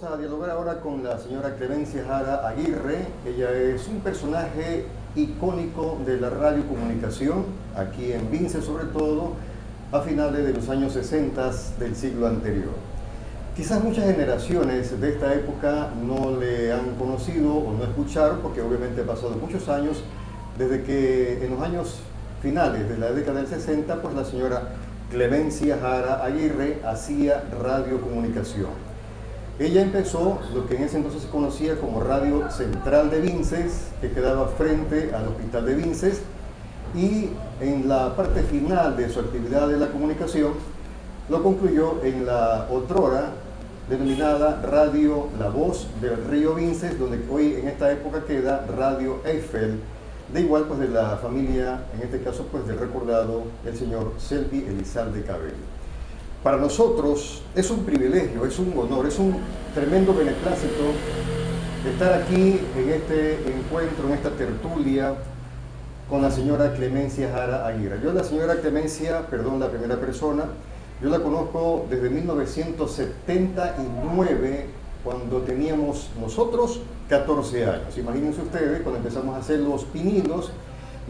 a dialogar ahora con la señora Clemencia Jara Aguirre. Ella es un personaje icónico de la radiocomunicación, aquí en Vinces sobre todo, a finales de los años 60 del siglo anterior. Quizás muchas generaciones de esta época no le han conocido o no escucharon, porque obviamente ha pasado muchos años desde que en los años finales de la década del 60, pues la señora Clemencia Jara Aguirre hacía radiocomunicación. Ella empezó lo que en ese entonces se conocía como Radio Central de Vinces, que quedaba frente al Hospital de Vinces, y en la parte final de su actividad de la comunicación lo concluyó en la otrora denominada Radio La Voz del Río Vinces, donde hoy en esta época queda Radio Eiffel, de igual pues de la familia, en este caso pues del recordado el señor Selvi Elizalde Cabello. Para nosotros es un privilegio, es un honor, es un tremendo beneplácito estar aquí en este encuentro, en esta tertulia con la señora Clemencia Jara Aguirre. Yo la señora Clemencia, perdón, la primera persona, yo la conozco desde 1979, cuando teníamos nosotros 14 años. Imagínense ustedes cuando empezamos a hacer los pininos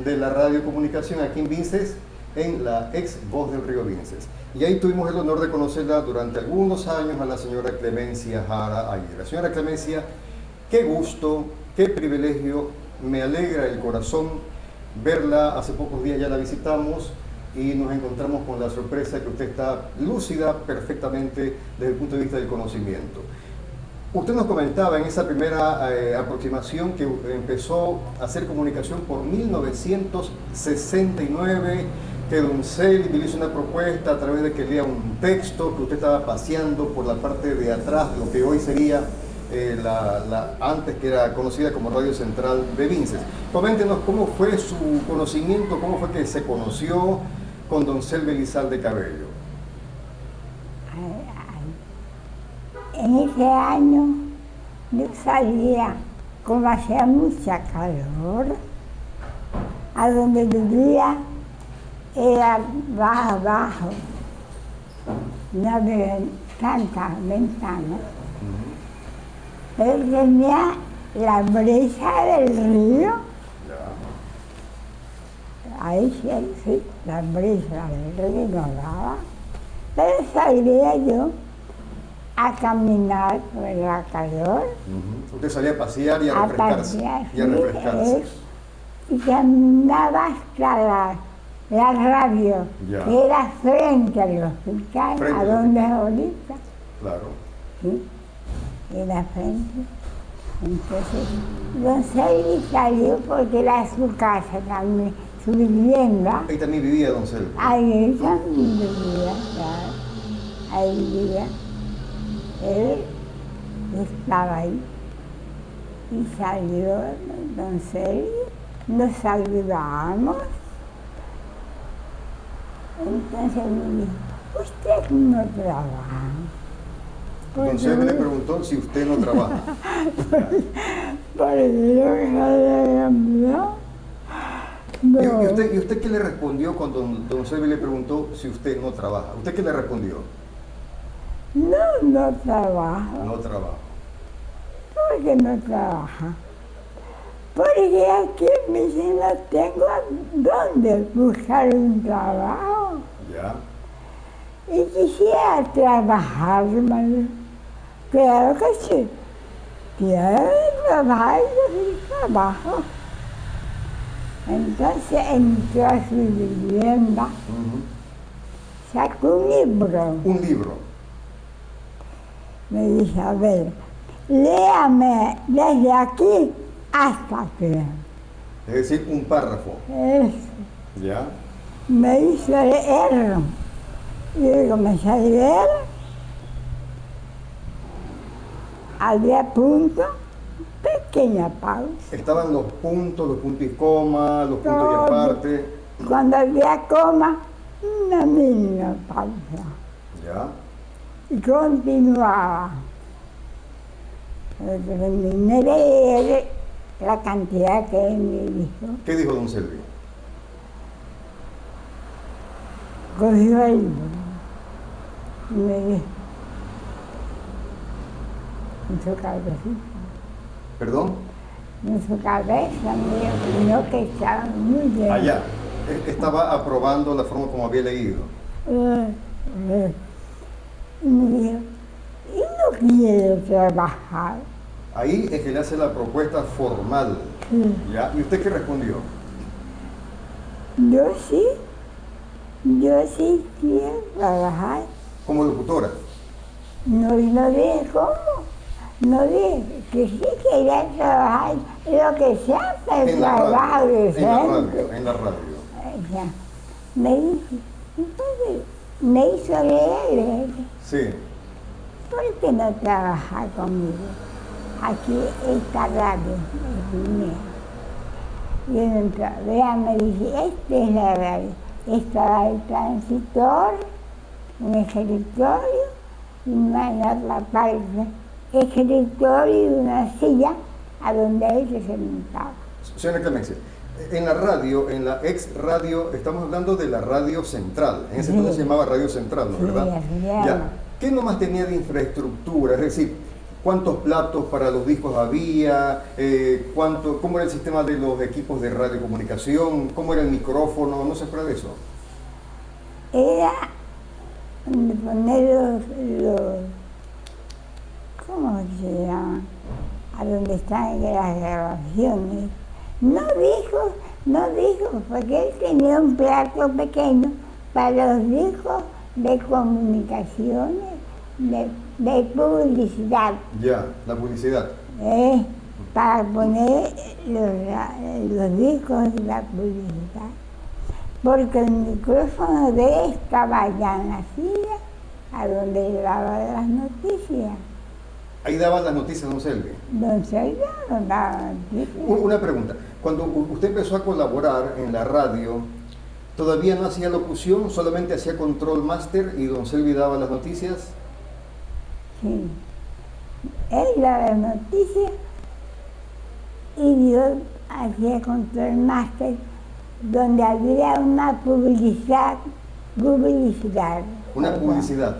de la radiocomunicación aquí en Vinces, en la ex Voz del Río Vinces. Y ahí tuvimos el honor de conocerla durante algunos años a la señora Clemencia Jara Aguirre. Señora Clemencia, qué gusto, qué privilegio, me alegra el corazón verla. Hace pocos días ya la visitamos y nos encontramos con la sorpresa que usted está lúcida perfectamente desde el punto de vista del conocimiento. Usted nos comentaba en esa primera aproximación que empezó a hacer comunicación por 1969, que don Selvi le hizo una propuesta a través de que lea un texto, que usted estaba paseando por la parte de atrás, lo que hoy sería antes que era conocida como Radio Central de Vinces. Coméntenos cómo fue su conocimiento, cómo fue que se conoció con don Selvi Elizalde Cabello. En ese año yo salía, como hacía mucha calor, a donde vivía era abajo, no había tantas ventanas, pero tenía la brisa del río, ahí sí, la brisa del río no daba, pero salía yo a caminar por la calor. Usted salía a pasear y a refrescarse. Y caminaba hasta la radio, que era frente al hospital, a donde es ahorita. Claro. Sí, era frente. Entonces, don Selvi salió porque era su casa también, su vivienda. Ahí también vivía don Selvi. Ahí también vivía, claro. Ahí vivía. Él estaba ahí y salió don Selvi, nos saludamos. Entonces me dijo, ¿usted no trabaja? Don Selvi le preguntó si usted no trabaja. Por eso no. ¿Y usted qué le respondió cuando don Selvi le preguntó si usted no trabaja? ¿Usted qué le respondió? No trabajo. No trabajo. ¿Por qué no trabaja? Porque aquí en Vinces no tengo dónde buscar un trabajo. Ya. Y quisiera trabajar, hermano. Claro que sí. Quiero trabajar y trabajo. Entonces entró a su vivienda, sacó un libro. Un libro. Me dice, a ver, léame desde aquí hasta aquí. Es decir, un párrafo. Eso. Ya. Me hizo leer. Y yo comencé a leer. Había puntos, pequeña pausa. Estaban los puntos y coma, los puntos y aparte. Cuando había coma, una mínima pausa. Ya. Y continuaba. Terminé de leer la cantidad que él me dijo. ¿Qué dijo don Selvi? Cogió el libro y me dijo, en su cabecita, ¿Perdón? en su cabeza, me dijo que estaba muy bien. Allá. Estaba aprobando la forma como había leído. Y me dijo, y no quiero trabajar. Ahí es que le hace la propuesta formal. Sí. ¿Ya? ¿Y usted qué respondió? Yo sí quiero trabajar. Como locutora. No dije cómo, no dije que sí quería trabajar, lo que sea, pero En la trabajo radio. decente. En la radio. Ya. Me dice, entonces me hizo leer, Sí. ¿por qué no trabajar conmigo? Aquí esta radio es mía. Y entonces, vea, me dice, esta es la radio. Estaba el transitor, un escritorio y una otra parte, escritorio y una silla a donde él se sentaba. Señora Clemencia, en la radio, en la ex radio, estamos hablando de la radio central. En ese Sí. entonces se llamaba radio central, ¿no? Sí, ¿Verdad? así llama. Ya. ¿Qué nomás tenía de infraestructura? Es decir, ¿cuántos platos para los discos había? ¿Cómo era el sistema de los equipos de radiocomunicación? ¿Cómo era el micrófono? ¿No se acuerda de eso? Era donde poner ¿cómo se llama? A donde están las grabaciones. No dijo, porque él tenía un plato pequeño para los discos de comunicaciones, de publicidad, Ya, la publicidad. para poner los discos de la publicidad. Porque el micrófono de él estaba allá en la silla, a donde daba las noticias. Ahí daban las noticias, don Selvi. Don Sergio no daba noticias. Una pregunta. Cuando usted empezó a colaborar en la radio, ¿todavía no hacía locución? ¿Solamente hacía control master y don Selvi daba las noticias? Sí. Él daba las noticias y yo hacía control master donde había una publicidad. Una publicidad,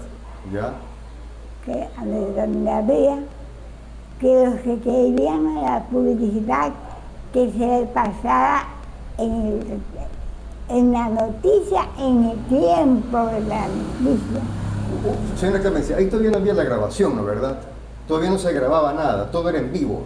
¿ya? Donde había que los que querían la publicidad que se le pasara en la noticia, en el tiempo de la noticia. Señora Clemencia, ahí todavía no había la grabación, ¿no verdad? Todavía no se grababa nada, todo era en vivo.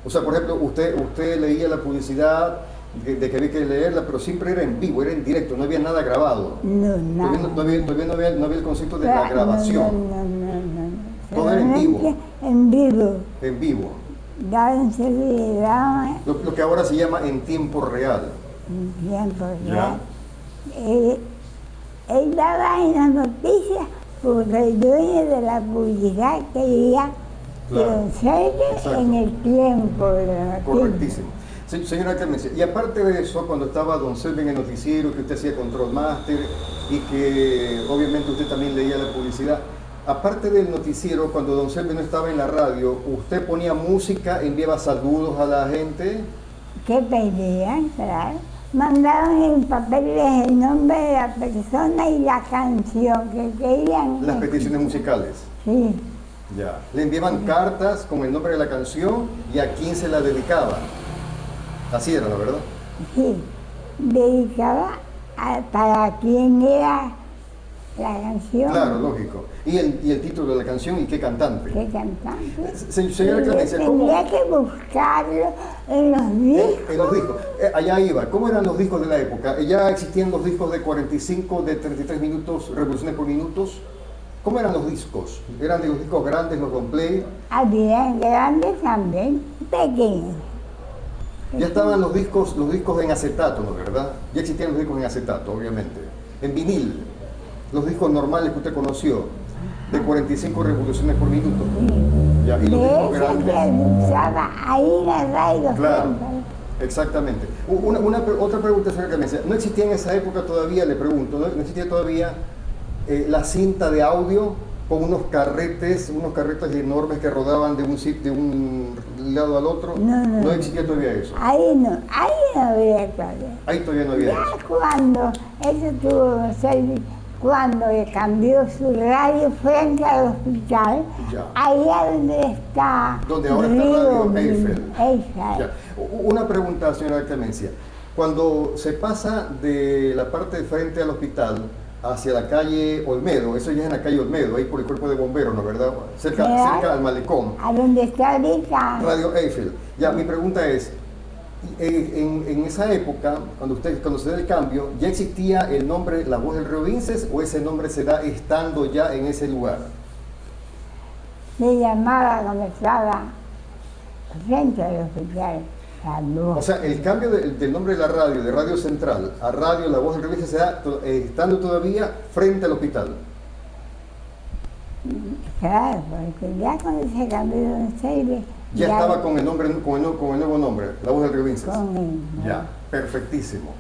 O sea, por ejemplo, usted leía la publicidad de que había que leerla, pero siempre era en vivo, era en directo, no había nada grabado. No, nada. Todavía no había el concepto de la grabación. No. Todo era en vivo. En vivo. En vivo. Daban seguridad Lo que ahora se llama en tiempo real. en tiempo Ya. real. Él daba en las noticias porque el dueño de la publicidad quería Claro. que Don Sergio Exacto. en el tiempo de la noticia. Correctísimo. Señora Clemencia, y aparte de eso, cuando estaba don Selvi en el noticiero, que usted hacía control master y que obviamente usted también leía la publicidad, aparte del noticiero, cuando don Selvi no estaba en la radio, ¿usted ponía música, enviaba saludos a la gente? ¿Qué pedían? Claro. Mandaban en papeles el nombre de la persona y la canción que querían. Las peticiones musicales. Sí, Ya. Le enviaban cartas con el nombre de la canción y a quién se la dedicaba. Así era, ¿no verdad? sí. Dedicaba para quién era la canción. Claro, lógico. ¿Y el título de la canción y qué cantante? ¿Qué cantante? Señora Clemencia, ¿cómo? Tenía que buscarlo en los discos. En los discos. Allá iba. ¿Cómo eran los discos de la época? ¿Ya existían los discos de 45, de 33 minutos, revoluciones por minutos? ¿Cómo eran los discos? ¿Eran de los discos grandes, los long play? Había grandes también, pequeños. Ya estaban los discos en acetato, ¿no verdad? Ya existían los discos en acetato, obviamente. En vinil, los discos normales que usted conoció, de 45 revoluciones por minuto. Ya, y los De discos eso grandes. que usaba ahí en la radio. Claro, siempre. exactamente. Otra pregunta, señora Clemencia. ¿No existía en esa época todavía, le pregunto, no existía todavía la cinta de audio con unos carretes enormes que rodaban de un lado al otro? No. Existía todavía eso. Ahí no había todavía. Ahí todavía no había Ya eso. cuando eso tuvo Servi, cuando le cambió su radio frente al hospital, Ya. allá donde está Donde ahora está Radio Eiffel. Eiffel. Ya. Una pregunta, señora Clemencia. Cuando se pasa de la parte de frente al hospital hacia la calle Olmedo, eso ya es en la calle Olmedo, ahí por el cuerpo de bomberos, ¿no verdad? Cerca al malecón. A donde está ahorita. Radio Eiffel. Ya, mi pregunta es, en esa época, cuando se da el cambio, ¿ya existía el nombre La Voz del Río Vinces o ese nombre se da estando ya en ese lugar? Se llamaba cuando estaba frente al hospital. O sea, el cambio del nombre de la radio, de Radio Central a Radio La Voz del Río Vinces, se da estando todavía frente al hospital. Claro, porque ya cuando se cambió de Don Selvi, Ya estaba con el nuevo nombre, La Voz del Río Vinces. con él, ¿no? Ya, perfectísimo.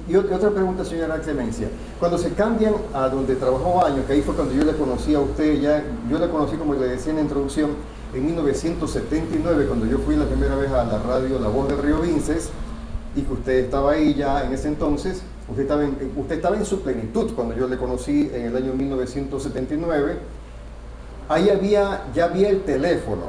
Y otra pregunta, señora Clemencia. Cuando se cambian a donde trabajó años, que ahí fue cuando yo le conocí a usted, yo le conocí, como le decía en la introducción, en 1979, cuando yo fui la primera vez a la radio La Voz del Río Vinces, y que usted estaba ahí ya en ese entonces, usted estaba en su plenitud cuando yo le conocí en el año 1979. Ahí ya había el teléfono.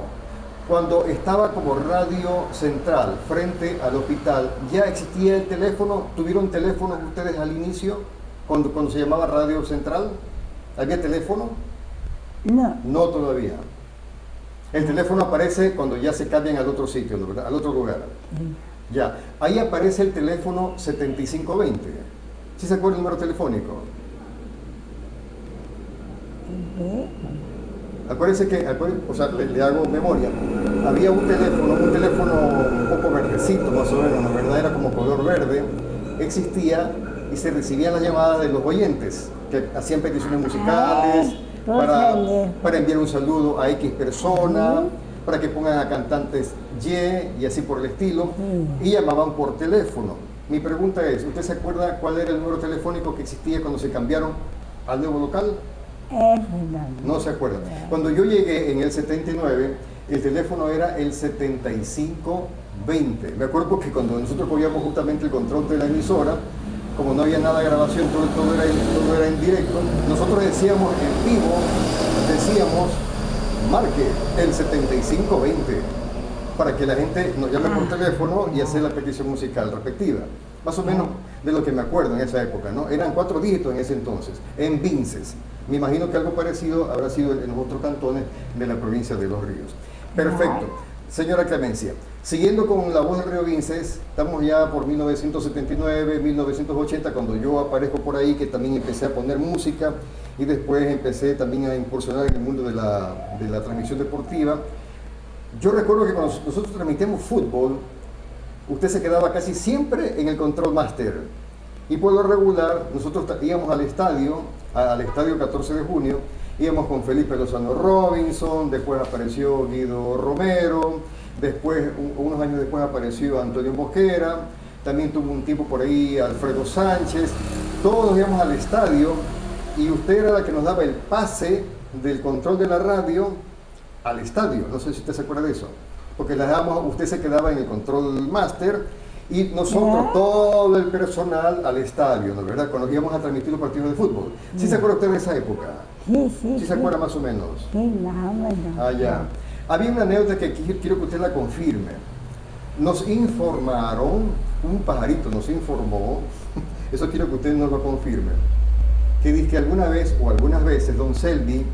Cuando estaba como Radio Central frente al hospital, ¿ya existía el teléfono? ¿Tuvieron teléfonos ustedes al inicio, cuando se llamaba Radio Central? ¿Había teléfono? No, No todavía. El teléfono aparece cuando ya se cambian al otro sitio, ¿no, verdad? Al otro lugar. Ya, ahí aparece el teléfono 7520. ¿Sí se acuerda el número telefónico? Acuérdense que, o sea, le hago memoria. Había un teléfono un poco verdecito más o menos, la verdad era como color verde, existía y se recibían las llamadas de los oyentes que hacían peticiones musicales para enviar un saludo a X persona, para que pongan a cantantes y así por el estilo, y llamaban por teléfono. Mi pregunta es, ¿usted se acuerda cuál era el número telefónico que existía cuando se cambiaron al nuevo local? No se acuerda. Cuando yo llegué en el 79, el teléfono era el 7520. Me acuerdo porque cuando nosotros cogíamos justamente el control de la emisora, como no había nada de grabación, todo era en directo, nosotros decíamos en vivo, marque el 7520, para que la gente nos llame por teléfono y hacer la petición musical respectiva. Más o menos de lo que me acuerdo en esa época, ¿no? Eran 4 dígitos en ese entonces, en Vinces. Me imagino que algo parecido habrá sido en los otros cantones de la provincia de Los Ríos. Perfecto. Señora Clemencia, siguiendo con La Voz del Río Vinces, estamos ya por 1979, 1980, cuando yo aparezco por ahí, que también empecé a poner música y después empecé también a incursionar en el mundo de la transmisión deportiva. Yo recuerdo que cuando nosotros transmitíamos fútbol, usted se quedaba casi siempre en el control master. Y por lo regular, nosotros íbamos al estadio 14 de junio, íbamos con Felipe Lozano Robinson, después apareció Guido Romero, después, unos años después apareció Antonio Mosquera, también tuvo un tiempo por ahí Alfredo Sánchez. Todos íbamos al estadio y usted era la que nos daba el pase del control de la radio al estadio. No sé si usted se acuerda de eso, porque usted se quedaba en el control master y nosotros, todo el personal al estadio, ¿no es verdad? Cuando íbamos a transmitir los partidos de fútbol. ¿Sí se acuerda usted de esa época? Sí, se acuerda más o menos? Sí, más o menos. Ah, ya. Había una anécdota que quiero que usted la confirme. Nos informaron, un pajarito nos informó, eso quiero que usted nos lo confirme, que dice que alguna vez o algunas veces Don Selvi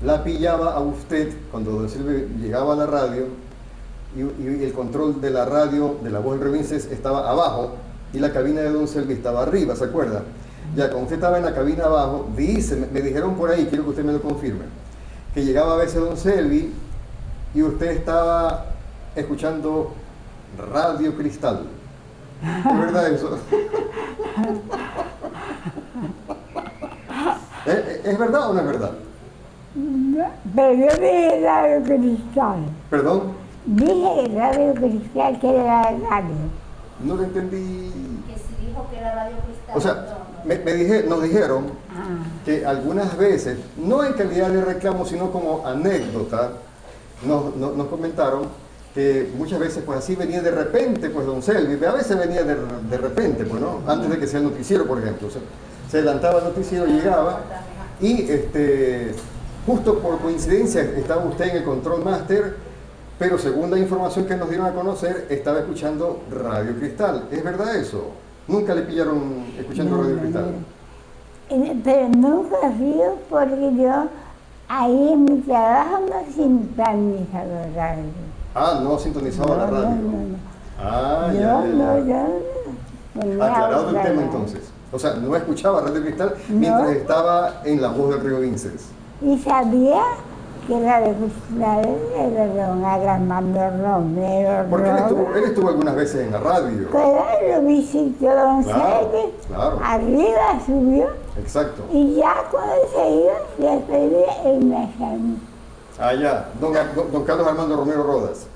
la pillaba a usted cuando Don Selvi llegaba a la radio y el control de la radio de La Voz del Río Vinces estaba abajo y la cabina de Don Selvi estaba arriba, ¿se acuerda? Ya, cuando usted estaba en la cabina abajo, me dijeron por ahí, quiero que usted me lo confirme, que llegaba a veces Don Selvi y usted estaba escuchando Radio Cristal. ¿Es verdad eso? ¿Es verdad o no es verdad? Pero yo dije Radio Cristal. ¿Perdón? Dije Radio Cristal, que era la radio. No lo entendí. Que si dijo que era Radio Cristal. O sea, nos dijeron que algunas veces, no en calidad de reclamo, sino como anécdota, nos comentaron que muchas veces pues así venía de repente pues Don Selvi, a veces venía de repente, pues no, antes de que sea el noticiero, por ejemplo. O sea, Se adelantaba el noticiero, llegaba y justo por coincidencia estaba usted en el Control Master, pero según la información que nos dieron a conocer, estaba escuchando Radio Cristal. ¿Es verdad eso? ¿Nunca le pillaron escuchando No, Radio no, Cristal? no. Pero nunca ha sido porque yo ahí en mi trabajo no sintonizaba radio. Ah, no sintonizaba la radio. No. Ah, Yo ya, no, ya. yo no. Aclarado el Ponía tema otra entonces. O sea, no escuchaba Radio Cristal No. mientras estaba en La Voz del Río Vinces. y sabía que Radio Cristal era de don Armando Romero. Porque Rodas. él estuvo algunas veces en la radio. Pero lo visitó don Claro, Sergio, claro. arriba subió Exacto. y ya cuando se iba, ya se en la salud. Ah, ya. Don Carlos Armando Romero Rodas.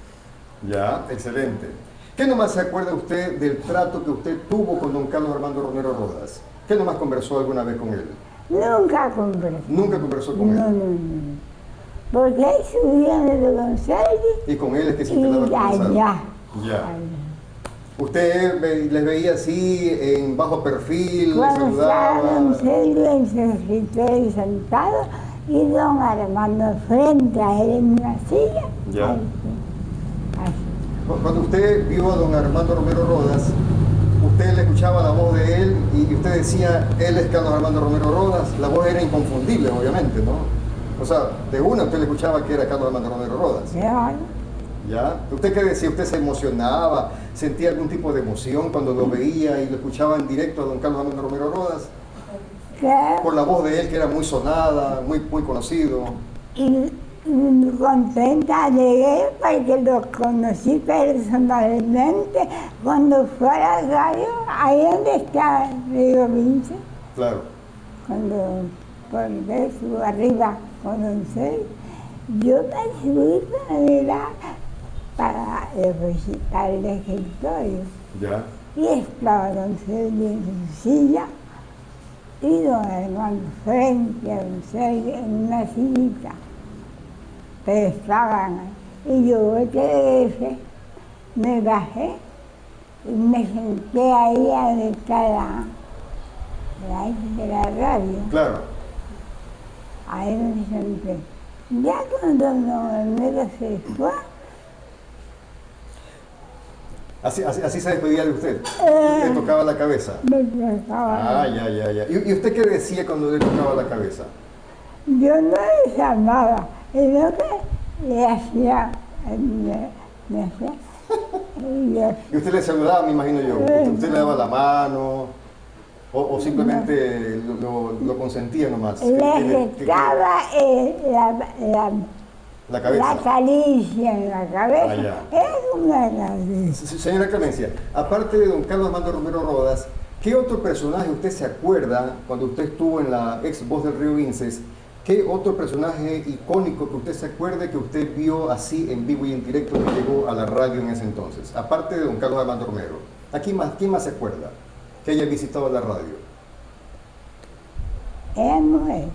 Ya, excelente. ¿Qué nomás se acuerda usted del trato que usted tuvo con don Carlos Armando Romero Rodas? ¿Qué nomás conversó alguna vez con él? Nunca compré. Nunca conversó con No, él. no. Porque ahí subían de don Sergio Y con él es que se y quedaba conversando. allá. Ya. ¿Usted les veía así, en bajo perfil, les Cuando estaba saludaba? don Sergio en su escritorio sentado y don Armando frente a él en una silla. Ya. Así. Cuando usted vio a don Armando Romero Rodas, usted le escuchaba la voz de él y usted decía, él es Carlos Armando Romero Rodas, la voz era inconfundible, obviamente, ¿no? O sea, de una usted le escuchaba que era Carlos Armando Romero Rodas. Claro. ¿Ya? ¿Usted qué decía? ¿Usted se emocionaba? ¿Sentía algún tipo de emoción cuando lo veía y lo escuchaba en directo a don Carlos Armando Romero Rodas? Claro. Por la voz de él, que era muy sonada, muy conocido. Y contenta de él porque lo conocí personalmente cuando fue a la radio, ahí donde está Río Vince, Claro. cuando por eso arriba con don Sergio. Yo me subí para visitar el escritorio ¿Ya? y estaba don Sergio en su silla y don Armando frente a don Sergio en una sillita. Pero estaban ahí. Y yo volteé, me bajé y me senté ahí a la de la radio. Claro. Ahí me senté. Ya cuando Romero se fue, Así se despedía de usted. Le tocaba la cabeza. me tocaba. Ah, ya. ¿Y usted qué decía cuando le tocaba la cabeza? Yo no le llamaba, sino que le hacía, me hacía. Y yo, Y usted le saludaba, me imagino yo. Usted le daba la mano o simplemente lo consentía nomás. le aceptaba la cabeza. la caricia en la cabeza. Ah, ya. Es una caricia. Señora Clemencia, aparte de don Carlos Armando Romero Rodas, ¿qué otro personaje usted se acuerda cuando usted estuvo en la ex Voz del Río Vinces? ¿Qué otro personaje icónico que usted se acuerde que usted vio así en vivo y en directo que llegó a la radio en ese entonces? Aparte de don Carlos Armando Romero. ¿Quién más se acuerda que haya visitado la radio? Era mujer.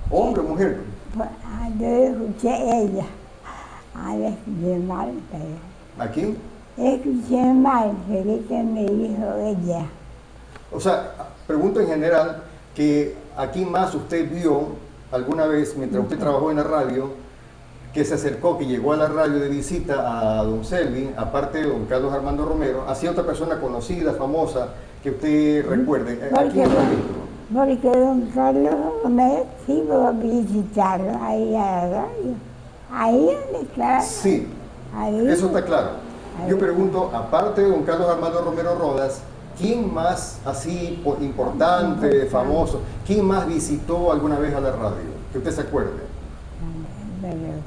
¿Hombre o mujer? Yo escuché ella. Ahora escuché mal, pero ¿Aquí? escuché mal, que me dijo ella. O sea, pregunto en general que aquí más usted vio alguna vez, mientras usted trabajó en la radio, que se acercó, que llegó a la radio de visita a don Selvi, aparte de don Carlos Armando Romero, así otra persona conocida, famosa, que usted recuerde. Aquí en el Porque don Carlos Romero sí iba a visitarlo ahí a la radio. Ahí donde está. Sí, Ahí. eso está claro. Yo pregunto, aparte de don Carlos Armando Romero Rodas, ¿quién más así importante, famoso, quién más visitó alguna vez a la radio? Que usted se acuerde. No recuerdo.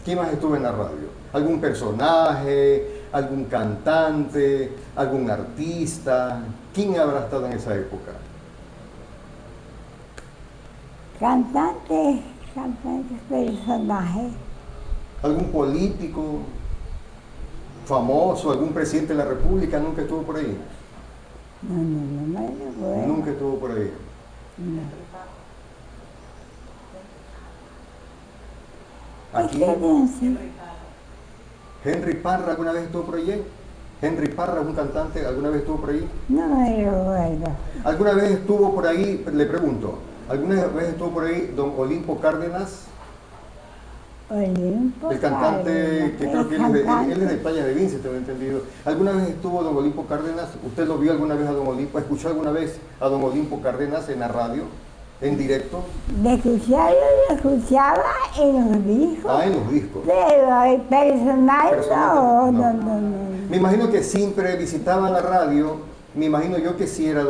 ¿Quién más estuvo en la radio? ¿Algún personaje, algún cantante, algún artista? ¿Quién habrá estado en esa época? Cantantes, personajes. ¿Algún político famoso, algún presidente de la República nunca estuvo por ahí? No me recuerdo. Nunca estuvo por ahí. Es Aquí, que no sé. Henry Parra alguna vez estuvo por allí. Henry Parra es un cantante, ¿alguna vez estuvo por ahí? No me recuerdo. ¿Alguna vez estuvo por ahí, le pregunto, alguna vez estuvo por ahí don Olimpo Cárdenas? Olimpo El cantante, que creo que él es de España, de Vince, tengo entendido. ¿Alguna vez estuvo don Olimpo Cárdenas? ¿Usted lo vio alguna vez a don Olimpo? ¿Escuchó alguna vez a don Olimpo Cárdenas en la radio, en directo? De escucharlo lo escuchaba en los discos. Ah, en los discos. Pero el personal Personalmente, no. no. Me imagino que siempre visitaba la radio, me imagino yo que sí era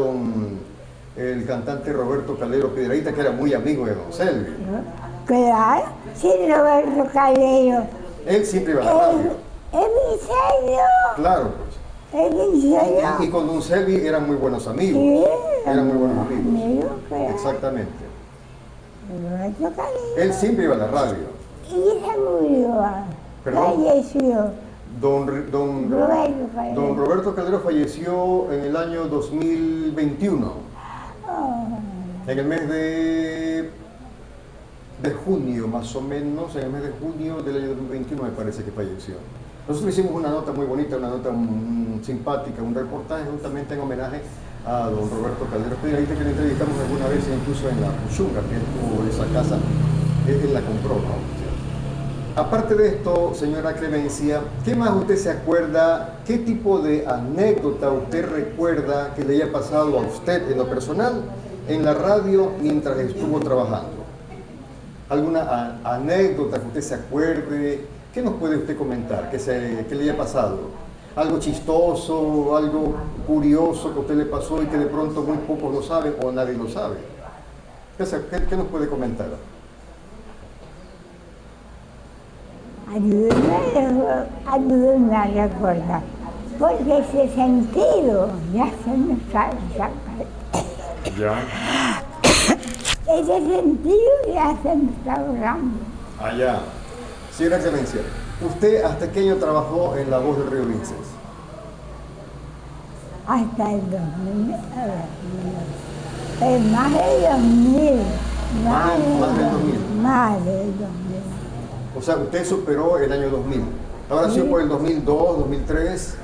el cantante Roberto Calero Piedrahíta, que era muy amigo de don Selvi. Claro, sí, Roberto Calero. Él siempre iba a la radio. ¿Es en serio? Claro, pues. ¿Es en serio? Y con don Selvi eran muy buenos amigos. Sí, Eran muy buenos amigos. amigo, claro. Exactamente. Roberto Calero. Él siempre iba a la radio. Y se murió. ¿Perdón? Falleció. Don Roberto Roberto Calero falleció en el año 2021, en el mes de junio, más o menos, en el mes de junio del año 2021 me parece que falleció. Nosotros hicimos una nota muy bonita, una nota simpática, un reportaje justamente en homenaje a don Roberto Calero Piedrahíta, que le entrevistamos alguna vez incluso en la Puchunga, que él tuvo esa casa, él la compró, ¿no? Aparte de esto, señora Clemencia, ¿qué más usted se acuerda? ¿Qué tipo de anécdota usted recuerda que le haya pasado a usted en lo personal en la radio mientras estuvo trabajando? ¿Alguna anécdota que usted se acuerde? ¿Qué nos puede usted comentar que le haya pasado? ¿Algo chistoso, algo curioso que a usted le pasó y que de pronto muy pocos lo saben o nadie lo sabe? ¿Qué nos puede comentar? Ayúdenme a recordar, porque ese sentido ya se me falta. Ya. Ese sentido ya se me está borrando. Allá. Señora Clemencia, ¿usted hasta qué año trabajó en La Voz del Río Vinces? Hasta el 2000, más del 2000. Más del 2000. O sea, usted superó el año 2000. Ahora sí por el 2002, 2003,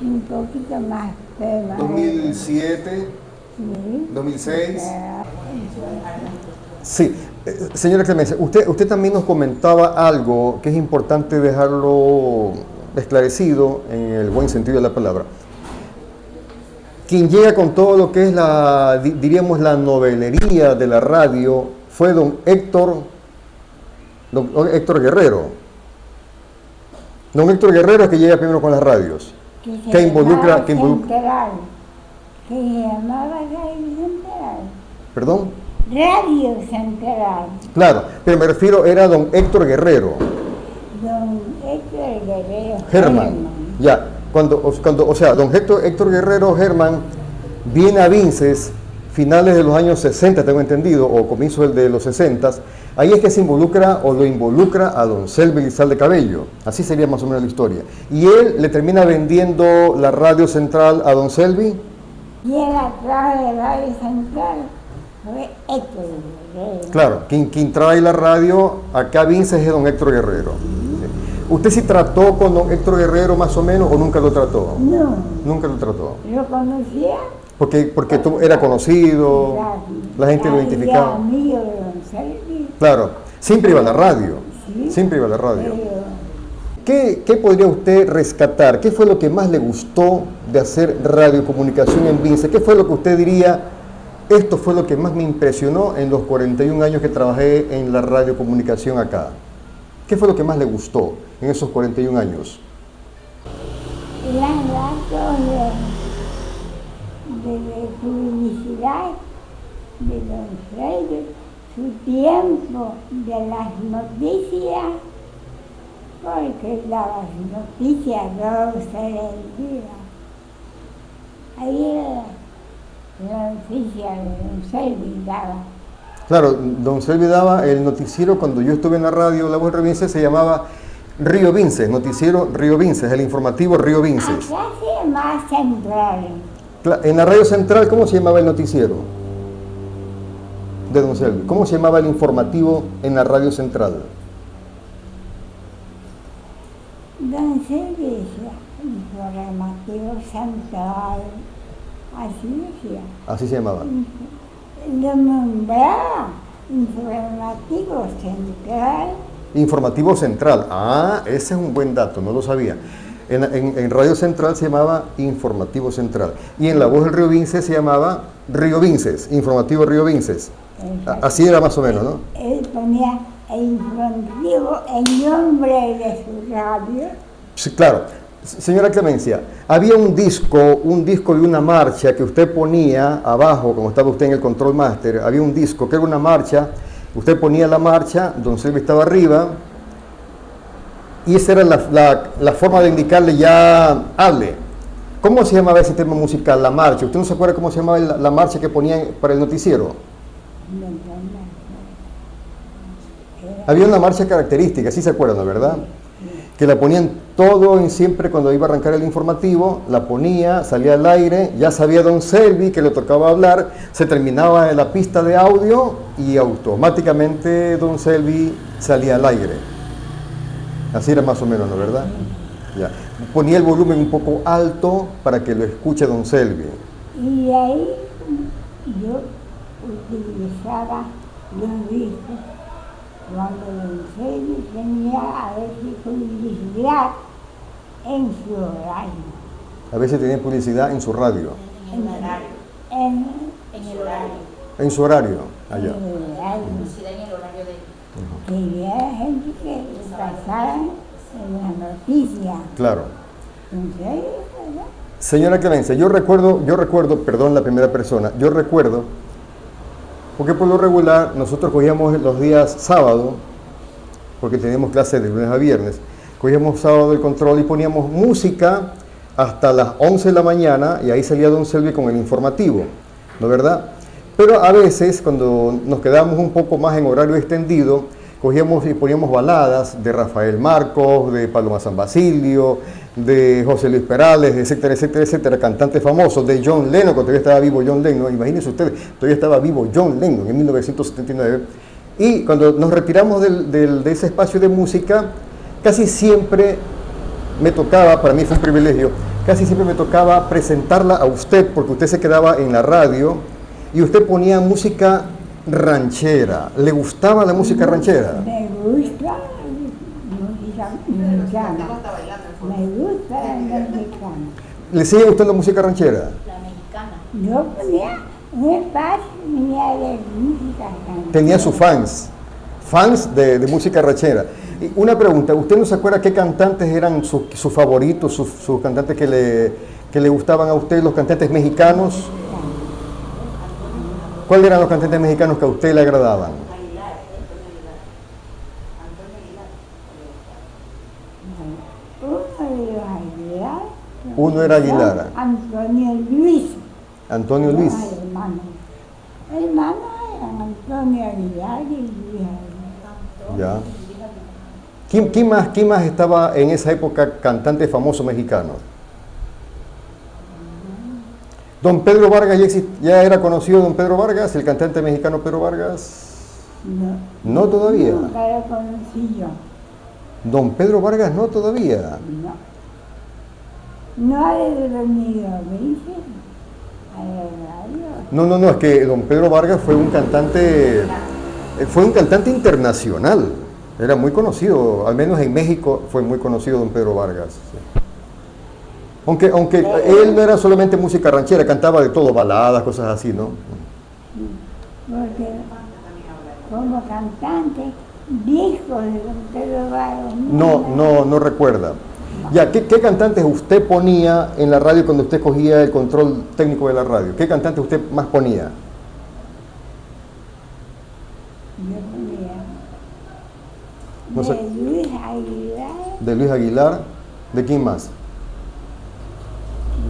Un poquito más, pero más 2007, sí. 2006. Sí, señora Clemencia, usted también nos comentaba algo que es importante dejarlo esclarecido en el buen sentido de la palabra. Quien llega con todo lo que es diríamos, la novelería de la radio fue don Héctor Guerrero. Don Héctor Guerrero es que llega primero con las radios. Que involucra. Que se llamaba Radio Central. ¿Perdón? Radio Central. Claro, pero me refiero, era don Héctor Guerrero. Don Héctor Guerrero. Germán. Ya, o sea, don Héctor Guerrero Germán viene a Vinces finales de los años 60, tengo entendido, o comienzos de los 60, ahí es que se involucra o lo involucra a don Selvi Lizalde Cabello, así sería más o menos la historia. Y él le termina vendiendo la Radio Central a don Selvi. Y el atrás de Radio Central fue Héctor Guerrero. Claro, quien trae la radio acá a Vinces es don Héctor Guerrero. ¿Usted sí trató con don Héctor Guerrero más o menos o nunca lo trató? No. Nunca lo trató. ¿Lo conocía? Porque tú era conocido, la gente lo identificaba. Amigo de don Selvi. Claro, siempre iba a la radio. Sí. Siempre iba a la radio. Pero ¿Qué podría usted rescatar? ¿Qué fue lo que más le gustó de hacer radiocomunicación en Vinces? ¿Qué fue lo que usted diría? Esto fue lo que más me impresionó en los 41 años que trabajé en la radiocomunicación acá. ¿Qué fue lo que más le gustó en esos 41 años? las datos de publicidad de don Freire, su tiempo de las noticias, porque las noticias no se vendían. Ahí la noticia de don Selvi daba. Claro, don Selvi daba el noticiero cuando yo estuve en la radio, La Voz de Río Vinces, se llamaba Río Vinces, noticiero Río Vinces, el informativo Río Vinces. Acá se llama Central. En la radio central, ¿cómo se llamaba el noticiero de don Selvi? ¿Cómo se llamaba el informativo en la radio central? Don Selvi decía informativo. informativo central, así decía. Así se llamaba. Lo nombraba informativo central. Informativo Central. Ah, ese es un buen dato, no lo sabía. En Radio Central se llamaba Informativo Central. Y en La Voz del Río Vinces se llamaba Río Vinces, Informativo Río Vinces. Así era más o menos, ¿no? Él ponía el informativo en nombre de su radio. Sí, claro. Señora Clemencia, había un disco de una marcha que usted ponía abajo, como estaba usted en el Control Master, había un disco que era una marcha, usted ponía la marcha, don Silvio estaba arriba, y esa era la forma de indicarle ya, hable. ¿Cómo se llamaba ese tema musical, la marcha? ¿Usted no se acuerda cómo se llamaba la marcha que ponían para el noticiero? Había una marcha característica, sí se acuerdan, ¿verdad? Que la ponían todo en siempre cuando iba a arrancar el informativo, la ponía, salía al aire, ya sabía don Selvi que le tocaba hablar, se terminaba la pista de audio y automáticamente don Selvi salía al aire. Así era más o menos, ¿no, verdad? Ya. Ponía el volumen un poco alto para que lo escuche don Selvi. Y ahí yo utilizaba los discos cuando don Selvi tenía a veces publicidad en su horario. A veces tenía publicidad en su radio. En el horario. En el horario. En su horario, allá. En el horario. Publicidad en el horario de... Que había gente que pasaban en las noticias. Claro. Entonces, ¿verdad? Señora Clemencia, yo recuerdo, perdón, la primera persona, yo recuerdo, porque por lo regular nosotros cogíamos los días sábado, porque teníamos clases de lunes a viernes, cogíamos sábado el control y poníamos música hasta las 11 de la mañana y ahí salía don Selvi con el informativo, ¿no es verdad? Pero a veces cuando nos quedábamos un poco más en horario extendido, cogíamos y poníamos baladas de Rafael Marcos, de Paloma San Basilio, de José Luis Perales, etcétera, etcétera, etcétera, cantantes famosos, de John Lennon, cuando todavía estaba vivo John Lennon, imagínense ustedes, todavía estaba vivo John Lennon en 1979. Y cuando nos retiramos de ese espacio de música, casi siempre me tocaba, para mí fue un privilegio, casi siempre me tocaba presentarla a usted, porque usted se quedaba en la radio y usted ponía música ranchera. ¿Le gustaba la música ranchera? Me gusta la música mexicana. Me gusta la mexicana. ¿Le sigue gustando música ranchera? La mexicana. Yo ponía un espacio tenía de música ranchera. Tenía sus fans de música ranchera. Y una pregunta, ¿usted no se acuerda qué cantantes eran sus favoritos, sus cantantes que le gustaban a usted, los cantantes mexicanos? ¿Cuáles eran los cantantes mexicanos que a usted le agradaban? Uno era Aguilar. Antonio Luis. Antonio Luis. Hermanos eran Antonio Aguilar y Luis Aguilar. Ya. ¿Quién más estaba en esa época cantante famoso mexicano? Don Pedro Vargas, ¿ya era conocido don Pedro Vargas, el cantante mexicano Pedro Vargas? No. ¿No todavía? Nunca lo conocí yo. Don Pedro Vargas no todavía. No. No ha venido, ¿viste? A la radio. No, es que don Pedro Vargas fue un cantante internacional. Era muy conocido, al menos en México fue muy conocido don Pedro Vargas. Sí. Aunque él no era solamente música ranchera, cantaba de todo, baladas, cosas así, ¿no? Porque como cantante, disco de don Pedro Vargas. No recuerda. Ya, ¿qué cantantes usted ponía en la radio cuando usted cogía el control técnico de la radio? ¿Qué cantantes usted más ponía? Yo ponía No sé. de Luis Aguilar, De Luis Aguilar. ¿De quién más?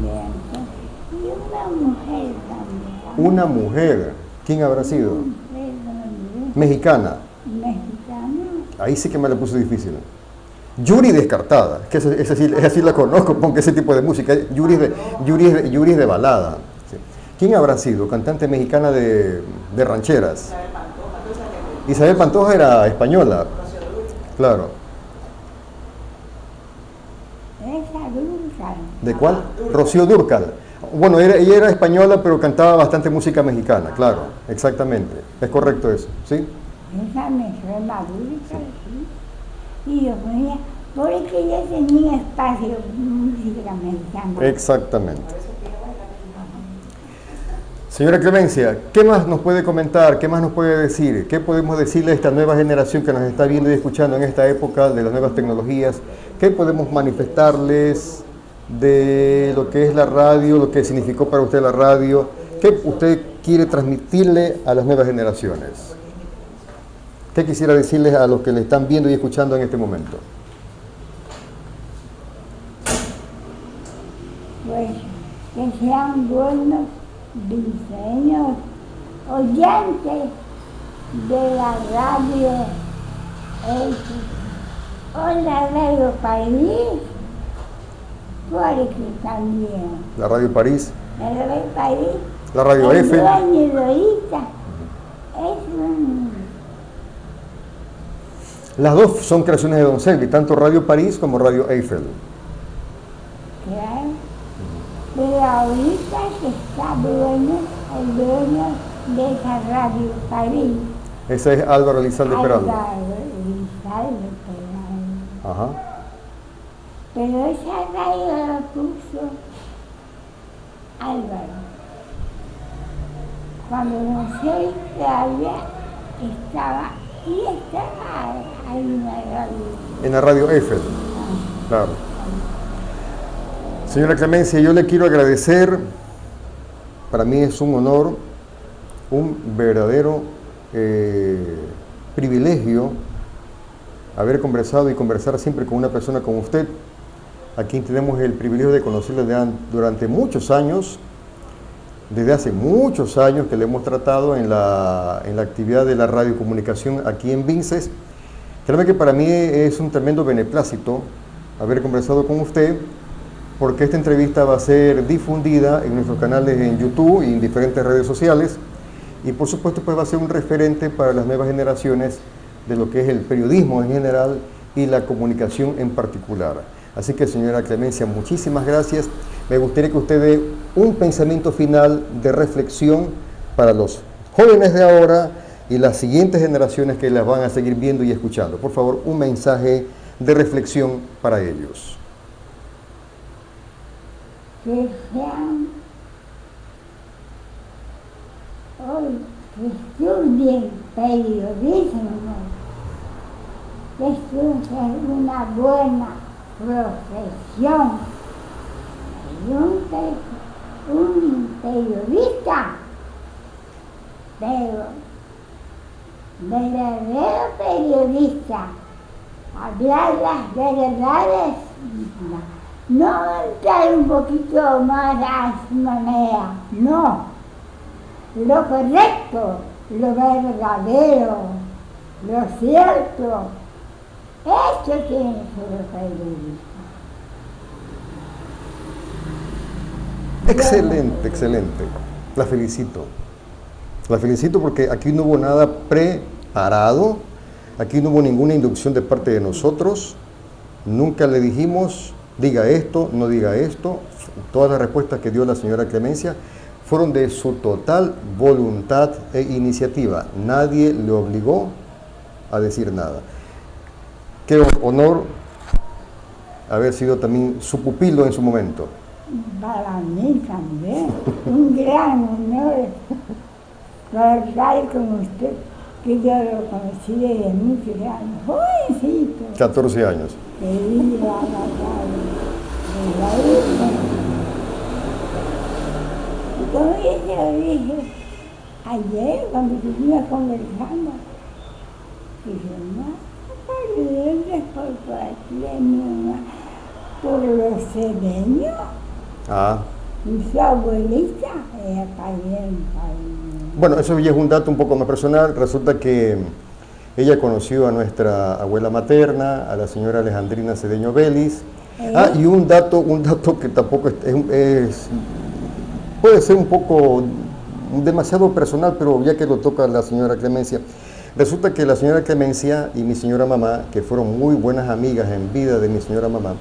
de Antonio, y una mujer también. Una mujer. ¿Quién habrá sido? Una mujer también, Mexicana. mexicana. Ahí sí que me la puso difícil. Yuri Descartada, que esa sí la conozco, porque ese tipo de música, Yuri es de balada. Sí. ¿Quién habrá sido? Cantante mexicana de rancheras. Isabel Pantoja era española. Claro. Esa dulce Dúrcal. ¿De cuál? Rocío Dúrcal. Bueno, ella era española, pero cantaba bastante música mexicana, claro, exactamente. Es correcto eso, ¿sí? Esa me suena Dúrcal, sí. Y yo ponía, porque ella tenía espacio música mexicana. Exactamente. Señora Clemencia, ¿qué más nos puede comentar? ¿Qué más nos puede decir? ¿Qué podemos decirle a esta nueva generación que nos está viendo y escuchando en esta época de las nuevas tecnologías? ¿Qué podemos manifestarles de lo que es la radio, lo que significó para usted la radio? ¿Qué usted quiere transmitirle a las nuevas generaciones? ¿Qué quisiera decirles a los que le están viendo y escuchando en este momento? Pues que sean buenos diseños, oyentes de la radio o la radio París, porque también La Radio París, la radio París, la Radio el F. dueño y Lorita, es un... Las dos son creaciones de Don Selvi, tanto Radio París como Radio Eiffel. Claro. Pero ahorita que está bueno, el dueño de esa radio París. Ese es Álvaro Elizalde Peralta. Álvaro Elizalde Peralta. Ajá. Pero esa radio la puso Álvaro. Cuando no sé todavía estaba, y estaba ahí en la radio. En la Radio Eiffel. Claro. Señora Clemencia, yo le quiero agradecer, para mí es un honor, un verdadero privilegio haber conversado y conversar siempre con una persona como usted, a quien tenemos el privilegio de conocerle durante muchos años, desde hace muchos años que le hemos tratado en la actividad de la radiocomunicación aquí en Vinces. Créame que para mí es un tremendo beneplácito haber conversado con usted, porque esta entrevista va a ser difundida en nuestros canales en YouTube y en diferentes redes sociales, y por supuesto pues va a ser un referente para las nuevas generaciones de lo que es el periodismo en general y la comunicación en particular. Así que, señora Clemencia, muchísimas gracias. Me gustaría que usted dé un pensamiento final de reflexión para los jóvenes de ahora y las siguientes generaciones que las van a seguir viendo y escuchando. Por favor, un mensaje de reflexión para ellos. Que sean hoy, que estudien periodismo, que estudien una buena profesión, un periodista, pero verdadero periodista, hablar las verdades, no entrar un poquito más a su manera, no. Lo correcto, lo verdadero, lo cierto, eso tiene que ser el periodista. Excelente, excelente. La felicito. La felicito porque aquí no hubo nada preparado, aquí no hubo ninguna inducción de parte de nosotros, nunca le dijimos, diga esto, no diga esto. Todas las respuestas que dio la señora Clemencia fueron de su total voluntad e iniciativa. Nadie le obligó a decir nada. Qué honor haber sido también su pupilo en su momento. Para mí también, un gran honor trabajar con usted, que yo lo conocí desde muchos años, jovencito. 14 años. Que iba a la radio de la isla. Y como yo se lo dije ayer, cuando estuvimos conversando, dije, no, por aquí de mi mamá, por los cedeños. Ah. Y su abuelita, ella también. Bueno, eso ya es un dato un poco más personal. Resulta que ella conoció a nuestra abuela materna, a la señora Alejandrina Cedeño Vélez. Y un dato que tampoco puede ser un poco demasiado personal, pero ya que lo toca la señora Clemencia. Resulta que la señora Clemencia y mi señora mamá, que fueron muy buenas amigas en vida de mi señora mamá,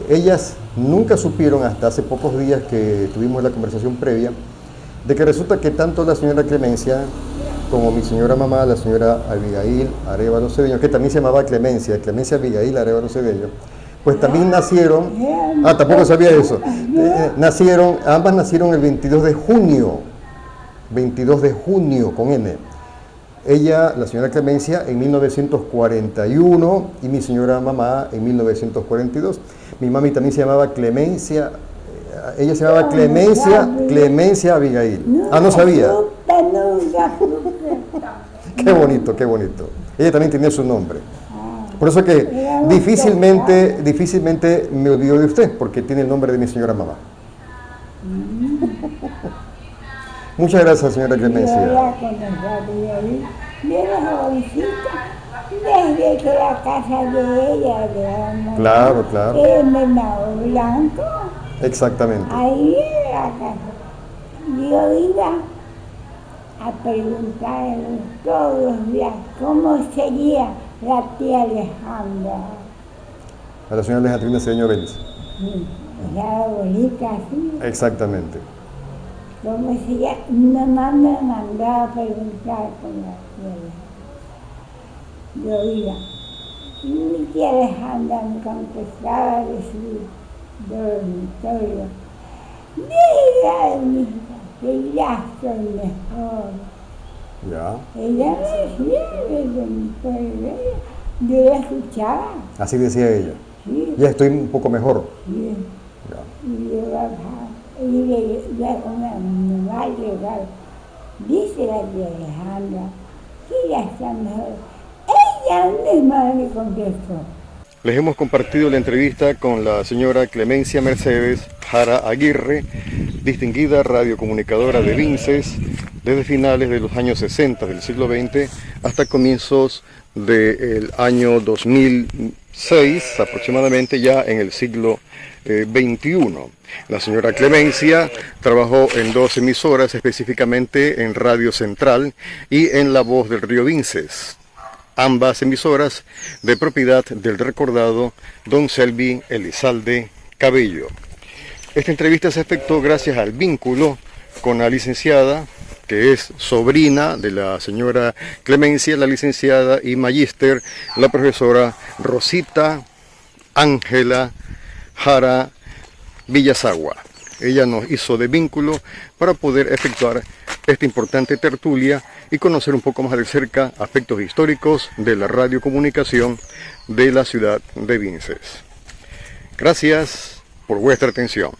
ellas nunca supieron hasta hace pocos días que tuvimos la conversación previa, de que resulta que tanto la señora Clemencia como mi señora mamá, la señora Abigail Arévalo Cedeño, que también se llamaba Clemencia Abigail Arévalo Cedeño, pues también nacieron, tampoco sabía eso, ambas nacieron el 22 de junio con N. Ella, la señora Clemencia, en 1941 y mi señora mamá en 1942. Mi mami también se llamaba Clemencia, ella se llamaba Clemencia Abigail. No sabía. Qué bonito, qué bonito. Ella también tenía su nombre. Por eso que difícilmente me olvido de usted, porque tiene el nombre de mi señora mamá. Muchas gracias, señora Clemencia. Yo era jovencita, desde que la casa de ella, Claro. el mercado blanco. Exactamente. Ahí era la casa. Yo iba a preguntarle todos los días cómo sería la tía Alejandra. A la señora Alejandrina Cedeño Vélez. Sí, era abuelita así. Exactamente. ¿Cómo sería? Mi mamá me mandaba a preguntar con la tía Alejandra. Yo iba. Y mi tía Alejandra me contestaba de su dormitorio. Diga, mija, que ya soy mejor. Ya. Ella me decía del dormitorio, yo la escuchaba. Así decía ella. Sí. Ya estoy un poco mejor. Sí. Ya. Y yo bajaba. Y ya me va a llegar. Dice la tía Alejandra que ya está mejor. Ella misma me contestó. Les hemos compartido la entrevista con la señora Clemencia Mercedes Jara Aguirre, distinguida radiocomunicadora de Vinces, desde finales de los años 60 del siglo XX hasta comienzos del año 2006, aproximadamente ya en el siglo XXI. La señora Clemencia trabajó en 2 emisoras, específicamente en Radio Central y en La Voz del Río Vinces. Ambas emisoras de propiedad del recordado don Selvi Elizalde Cabello. Esta entrevista se efectuó gracias al vínculo con la licenciada, que es sobrina de la señora Clemencia, la licenciada y magíster, la profesora Rosita Ángela Jara Villasagua. Ella nos hizo de vínculo para poder efectuar esta importante tertulia y conocer un poco más de cerca aspectos históricos de la radiocomunicación de la ciudad de Vinces. Gracias por vuestra atención.